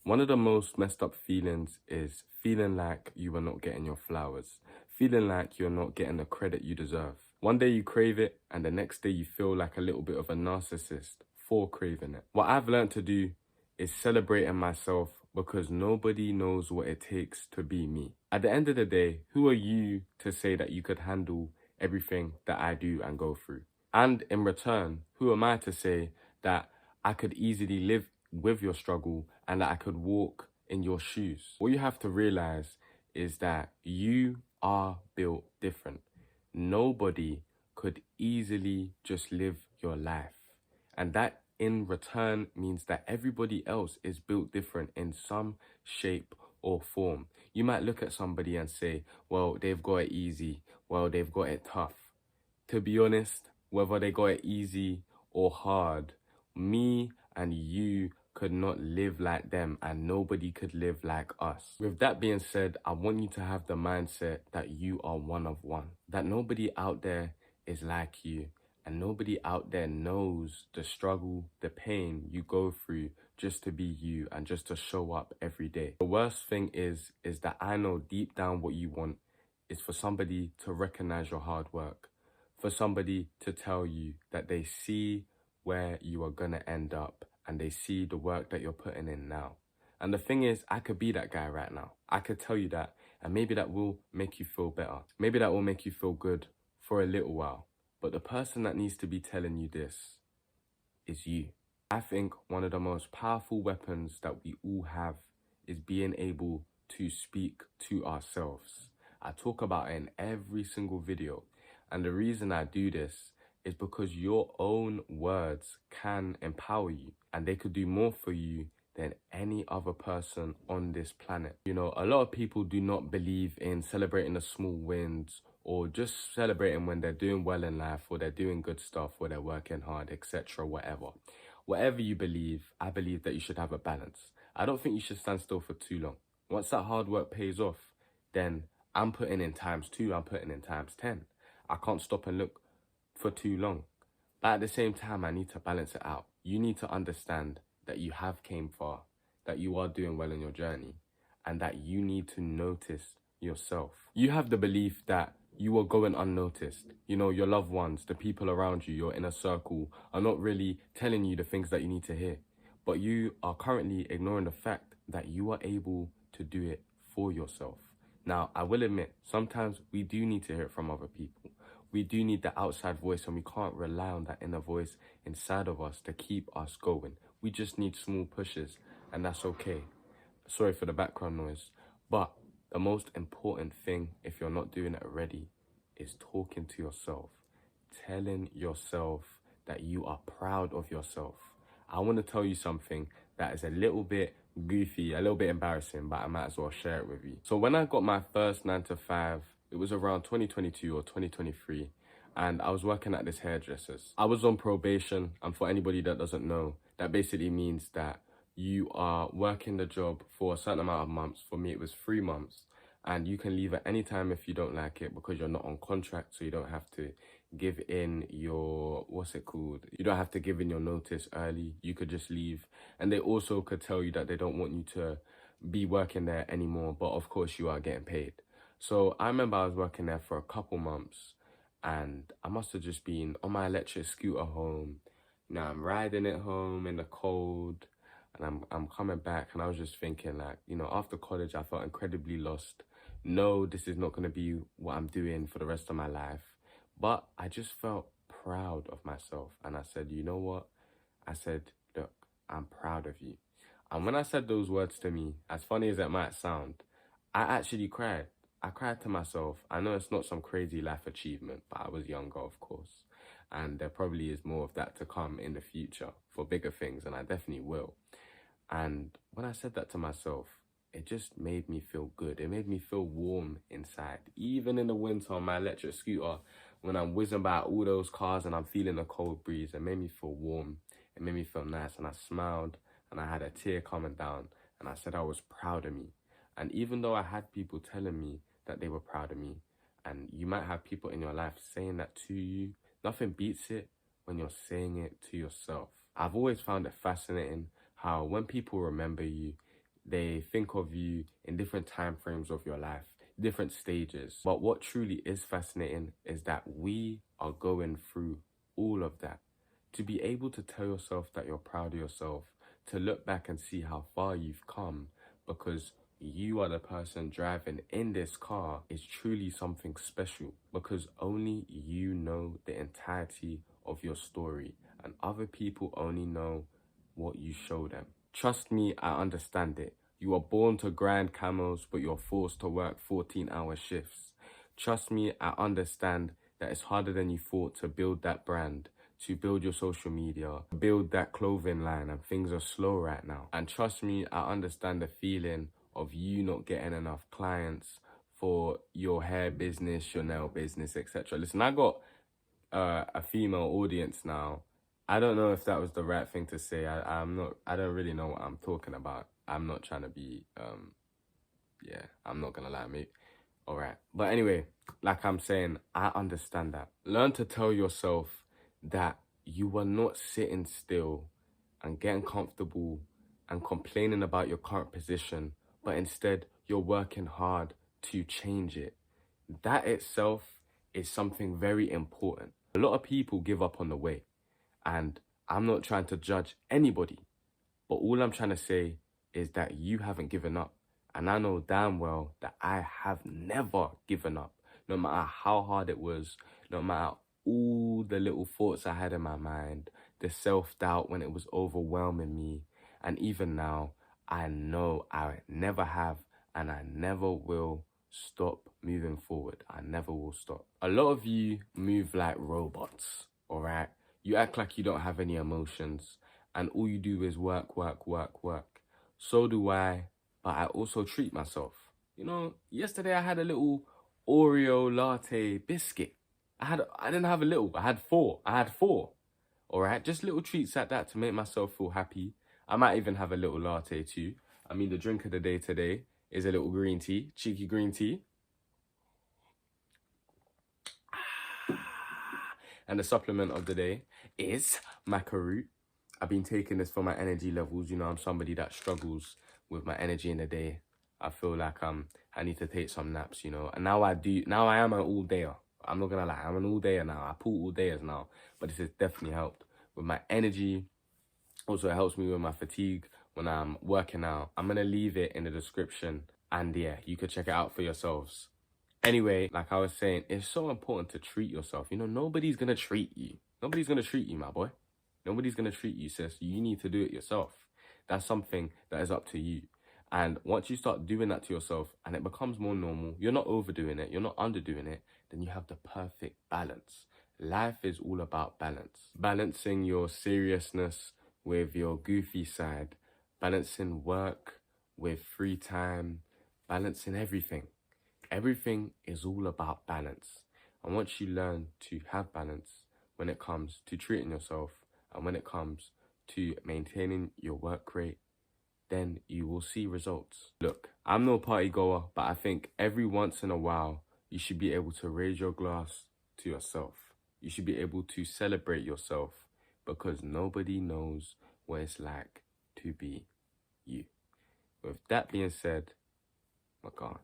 One of the most messed up feelings is feeling like you are not getting your flowers, feeling like you're not getting the credit you deserve. One day you crave it, and the next day you feel like a little bit of a narcissist for craving it. What I've learned to do is celebrating myself because nobody knows what it takes to be me. At the end of the day, who are you to say that you could handle everything that I do and go through? And in return, who am I to say that I could easily live with your struggle and that I could walk in your shoes? What you have to realize is that you are built different. Nobody could easily just live your life. And that in return means that everybody else is built different in some shape or form. You might look at somebody and say, well, they've got it easy. Well, they've got it tough. To be honest, whether they got it easy or hard, me and you could not live like them, and nobody could live like us. With that being said, I want you to have the mindset that you are one of one, that nobody out there is like you, and nobody out there knows the struggle, the pain you go through just to be you and just to show up every day. The worst thing is that I know deep down what you want is for somebody to recognize your hard work, for somebody to tell you that they see where you are gonna end up and they see the work that you're putting in now. And the thing is, I could be that guy right now. I could tell you that, and maybe that will make you feel better. Maybe that will make you feel good for a little while. But the person that needs to be telling you this is you. I think one of the most powerful weapons that we all have is being able to speak to ourselves. I talk about it in every single video. And the reason I do this is because your own words can empower you, and they could do more for you than any other person on this planet. You know, a lot of people do not believe in celebrating the small wins or just celebrating when they're doing well in life or they're doing good stuff or they're working hard, etc., whatever. Whatever you believe, I believe that you should have a balance. I don't think you should stand still for too long. Once that hard work pays off, then I'm putting in ×2, I'm putting in ×10. I can't stop and look for too long. But at the same time, I need to balance it out. You need to understand that you have came far, that you are doing well in your journey, and that you need to notice yourself. You have the belief that you are going unnoticed. You know, your loved ones, the people around you, your inner circle are not really telling you the things that you need to hear. But you are currently ignoring the fact that you are able to do it for yourself. Now, I will admit, sometimes we do need to hear it from other people. We do need the outside voice, and we can't rely on that inner voice inside of us to keep us going. We just need small pushes, and that's okay. Sorry for the background noise. But the most important thing, if you're not doing it already, is talking to yourself. Telling yourself that you are proud of yourself. I want to tell you something that is a little bit goofy, a little bit embarrassing, but I might as well share it with you. So when I got my first 9 to 5, it was around 2022 or 2023, and I was working at this hairdresser's. I was on probation, and for anybody that doesn't know, that basically means that you are working the job for a certain amount of months. For me, it was 3 months, and you can leave at any time if you don't like it because you're not on contract, so you don't have to give in your, you don't have to give in your notice early. You could just leave. And they also could tell you that they don't want you to be working there anymore, but of course you are getting paid. So I remember I was working there for a couple months, and I must have just been on my electric scooter home. You know, I'm riding it home in the cold, and I'm coming back, and I was just thinking, like, you know, after college I felt incredibly lost. No, this is not going to be what I'm doing for the rest of my life. But I just felt proud of myself, and I said, you know what? I said, look, I'm proud of you. And when I said those words to me, as funny as it might sound, I actually cried. I cried to myself. I know it's not some crazy life achievement, but I was younger, of course. And there probably is more of that to come in the future for bigger things, and I definitely will. And when I said that to myself, it just made me feel good. It made me feel warm inside. Even in the winter on my electric scooter, when I'm whizzing by all those cars and I'm feeling the cold breeze, it made me feel warm. It made me feel nice, and I smiled, and I had a tear coming down, and I said I was proud of me. And even though I had people telling me that they were proud of me, and you might have people in your life saying that to you, nothing beats it when you're saying it to yourself. I've always found it fascinating how when people remember you, They think of you in different time frames of your life, different stages. But what truly is fascinating is that we are going through all of that. To be able to tell yourself that you're proud of yourself, to look back and see how far you've come because you are the person driving in this car is truly something special, because only you know the entirety of your story and other people only know what you show them. Trust me, I understand it. You are born to grind camels, but you're forced to work 14-hour shifts. Trust me, I understand that it's harder than you thought to build that brand, to build your social media, build that clothing line, and things are slow right now. And trust me, I understand the feeling of you not getting enough clients for your hair business, your nail business, etc. Listen, I got a female audience now. I don't know if that was the right thing to say. I don't really know what I'm talking about. I'm not trying to be, yeah, I'm not gonna lie, mate. All right. But anyway, like I'm saying, I understand that. Learn to tell yourself that you are not sitting still and getting comfortable and complaining about your current position, but instead you're working hard to change it. That itself is something very important. A lot of people give up on the way, and I'm not trying to judge anybody, but all I'm trying to say is that you haven't given up. And I know damn well that I have never given up, no matter how hard it was, no matter all the little thoughts I had in my mind, the self-doubt when it was overwhelming me. And even now, I know I never have and I never will stop moving forward. I never will stop. A lot of you move like robots, all right? You act like you don't have any emotions and all you do is work, work, work, work. So do I, but I also treat myself. You know, yesterday I had a little Oreo latte biscuit. I didn't have a little, I had four. All right, just little treats like that to make myself feel happy. I might even have a little latte too. I mean, the drink of the day today is a little green tea, cheeky green tea. And the supplement of the day is maca root. I've been taking this for my energy levels. You know, I'm somebody that struggles with my energy in the day. I feel like I need to take some naps, you know. And now I am an all-dayer. I'm not gonna lie, I'm an all-dayer now. I pull all-dayers now. But this has definitely helped with my energy. Also, it helps me with my fatigue when I'm working out. I'm gonna leave it in the description. And yeah, you could check it out for yourselves. Anyway, like I was saying, it's so important to treat yourself. You know, nobody's gonna treat you. Nobody's gonna treat you, my boy. Nobody's gonna treat you, sis. You need to do it yourself. That's something that is up to you. And once you start doing that to yourself and it becomes more normal, you're not overdoing it, you're not underdoing it, then you have the perfect balance. Life is all about balance. Balancing your seriousness with your goofy side, balancing work with free time, balancing everything. Everything is all about balance. And once you learn to have balance when it comes to treating yourself and when it comes to maintaining your work rate, then you will see results. Look, I'm no party goer, but I think every once in a while, you should be able to raise your glass to yourself. You should be able to celebrate yourself because nobody knows what it's like to be you. With that being said, my God.